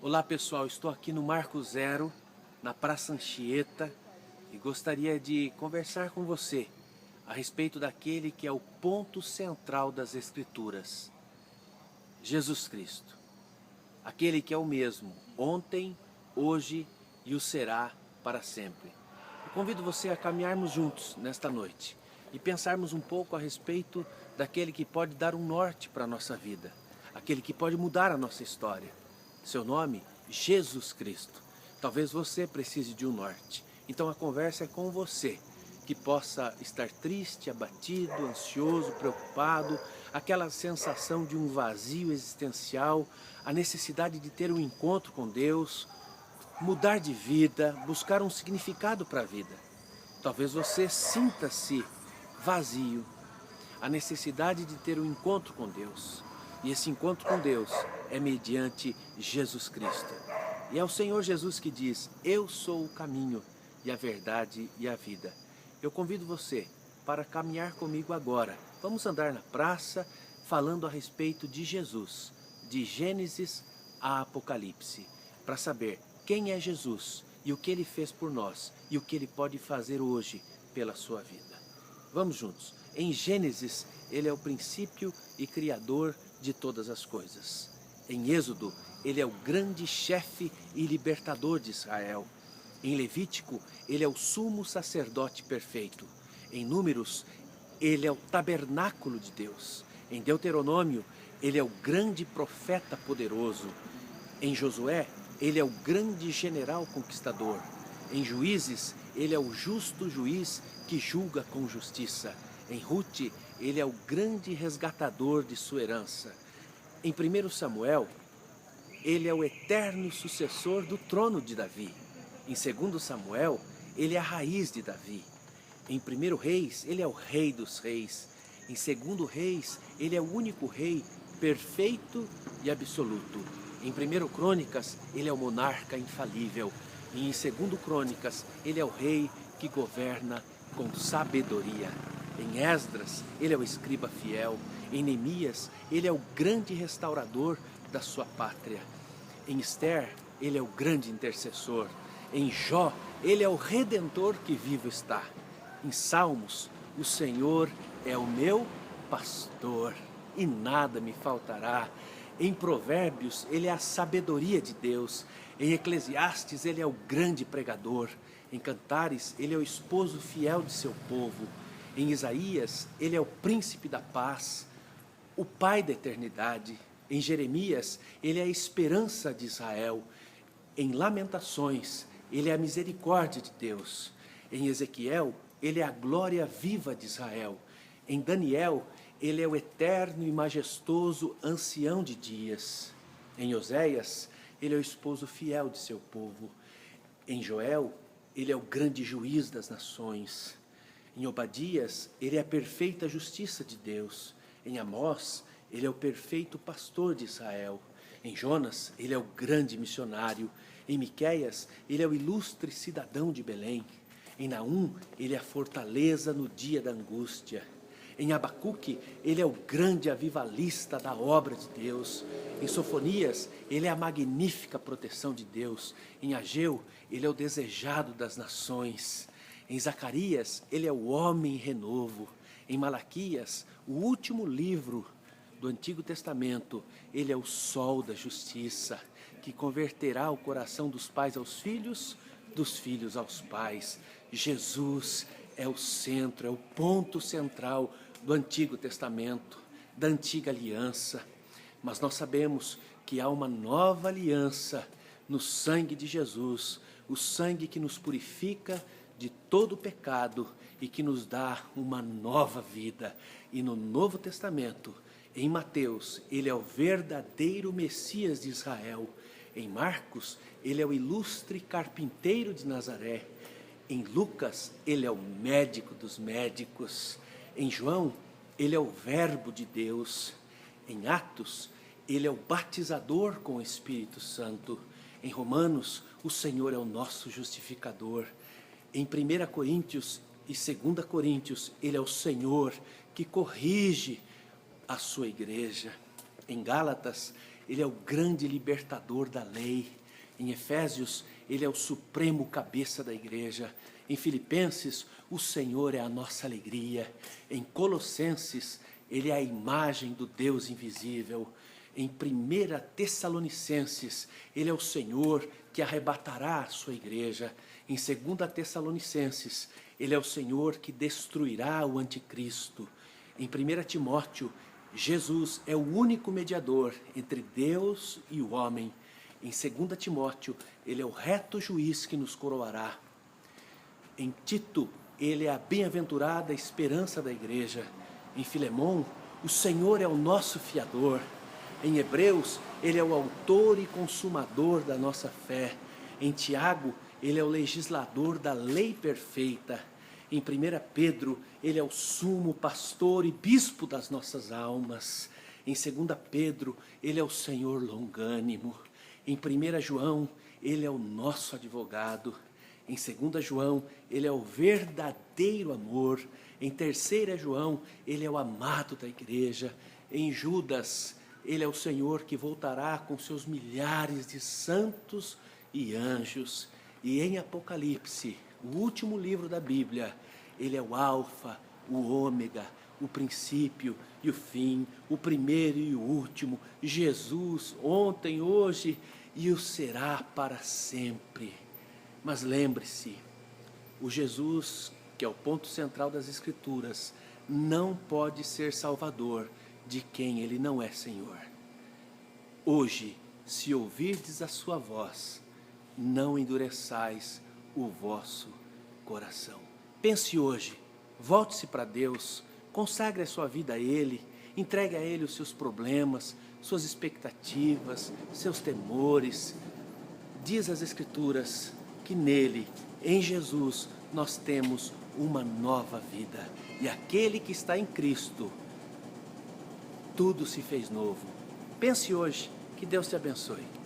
Olá pessoal, estou aqui no Marco Zero, na Praça Anchieta, e gostaria de conversar com você a respeito daquele que é o ponto central das Escrituras, Jesus Cristo. Aquele que é o mesmo ontem, hoje e o será para sempre. Eu convido você a caminharmos juntos nesta noite e pensarmos um pouco a respeito daquele que pode dar um norte para a nossa vida, aquele que pode mudar a nossa história. Seu nome, Jesus Cristo. Talvez você precise de um norte. Então a conversa é com você, que possa estar triste, abatido, ansioso, preocupado, aquela sensação de um vazio existencial, a necessidade de ter um encontro com Deus, mudar de vida, buscar um significado para a vida. Talvez você sinta-se vazio, a necessidade de ter um encontro com Deus. E esse encontro com Deus é mediante Jesus Cristo. E é o Senhor Jesus que diz: eu sou o caminho e a verdade e a vida. Eu convido você para caminhar comigo agora. Vamos andar na praça falando a respeito de Jesus, de Gênesis a Apocalipse, para saber quem é Jesus e o que Ele fez por nós e o que Ele pode fazer hoje pela sua vida. Vamos juntos. Em Gênesis, Ele é o princípio e criador de todas as coisas. Em Êxodo, Ele é o grande chefe e libertador de Israel. Em Levítico, Ele é o sumo sacerdote perfeito. Em Números, Ele é o tabernáculo de Deus. Em Deuteronômio, Ele é o grande profeta poderoso. Em Josué, Ele é o grande general conquistador. Em Juízes, Ele é o justo juiz que julga com justiça. Em Rute, Ele é o grande resgatador de sua herança. Em 1 Samuel, Ele é o eterno sucessor do trono de Davi. Em 2 Samuel, Ele é a raiz de Davi. Em 1 Reis, Ele é o rei dos reis. Em 2 Reis, Ele é o único rei perfeito e absoluto. Em 1 Crônicas, Ele é o monarca infalível. E em 2 Crônicas, Ele é o rei que governa com sabedoria. Em Esdras, Ele é o escriba fiel. Em Neemias, Ele é o grande restaurador da sua pátria. Em Esther, Ele é o grande intercessor. Em Jó, Ele é o redentor que vivo está. Em Salmos, o Senhor é o meu pastor e nada me faltará. Em Provérbios, Ele é a sabedoria de Deus. Em Eclesiastes, Ele é o grande pregador. Em Cantares, Ele é o esposo fiel de seu povo. Em Isaías, Ele é o príncipe da paz, o Pai da eternidade. Em Jeremias, Ele é a esperança de Israel. Em Lamentações, Ele é a misericórdia de Deus. Em Ezequiel, Ele é a glória viva de Israel. Em Daniel, Ele é o eterno e majestoso ancião de dias. Em Oséias, Ele é o esposo fiel de seu povo. Em Joel, Ele é o grande juiz das nações. Em Obadias, Ele é a perfeita justiça de Deus. Em Amós, Ele é o perfeito pastor de Israel. Em Jonas, Ele é o grande missionário. Em Miqueias, Ele é o ilustre cidadão de Belém. Em Naum, Ele é a fortaleza no dia da angústia. Em Abacuque, Ele é o grande avivalista da obra de Deus. Em Sofonias, Ele é a magnífica proteção de Deus. Em Ageu, Ele é o desejado das nações. Em Zacarias, Ele é o homem renovo. Em Malaquias, o último livro do Antigo Testamento, Ele é o sol da justiça, que converterá o coração dos pais aos filhos, dos filhos aos pais. Jesus é o centro, é o ponto central do Antigo Testamento, da Antiga Aliança. Mas nós sabemos que há uma nova aliança no sangue de Jesus, o sangue que nos purifica de todo pecado e que nos dá uma nova vida. E no Novo Testamento, em Mateus, Ele é o verdadeiro Messias de Israel. Em Marcos, Ele é o ilustre carpinteiro de Nazaré. Em Lucas, Ele é o médico dos médicos. Em João, Ele é o Verbo de Deus. Em Atos, Ele é o batizador com o Espírito Santo. Em Romanos, o Senhor é o nosso justificador. Em 1 Coríntios e 2 Coríntios, Ele é o Senhor que corrige a sua igreja. Em Gálatas, Ele é o grande libertador da lei. Em Efésios, Ele é o supremo cabeça da igreja. Em Filipenses, o Senhor é a nossa alegria. Em Colossenses, Ele é a imagem do Deus invisível. Em 1 Tessalonicenses, Ele é o Senhor que arrebatará a sua igreja. Em 2 Tessalonicenses, Ele é o Senhor que destruirá o anticristo. Em 1 Timóteo, Jesus é o único mediador entre Deus e o homem. Em 2 Timóteo, Ele é o reto juiz que nos coroará. Em Tito, Ele é a bem-aventurada esperança da igreja. Em Filemão, o Senhor é o nosso fiador. Em Hebreus, Ele é o autor e consumador da nossa fé. Em Tiago, Ele é o legislador da lei perfeita. Em 1 Pedro, Ele é o sumo pastor e bispo das nossas almas. Em 2 Pedro, Ele é o Senhor longânimo. Em 1 João, Ele é o nosso advogado. Em 2 João, Ele é o verdadeiro amor. Em 3 João, Ele é o amado da igreja. Em Judas, Ele é o Senhor que voltará com seus milhares de santos e anjos. E em Apocalipse, o último livro da Bíblia, Ele é o Alfa, o Ômega, o princípio e o fim, o primeiro e o último, Jesus, ontem, hoje e o será para sempre. Mas lembre-se, o Jesus, que é o ponto central das Escrituras, não pode ser salvador de quem Ele não é Senhor. Hoje, se ouvirdes a sua voz, não endureçais o vosso coração. Pense hoje, volte-se para Deus, consagre a sua vida a Ele, entregue a Ele os seus problemas, suas expectativas, seus temores. Diz as Escrituras que nele, em Jesus, nós temos uma nova vida. E aquele que está em Cristo, tudo se fez novo. Pense hoje, que Deus te abençoe.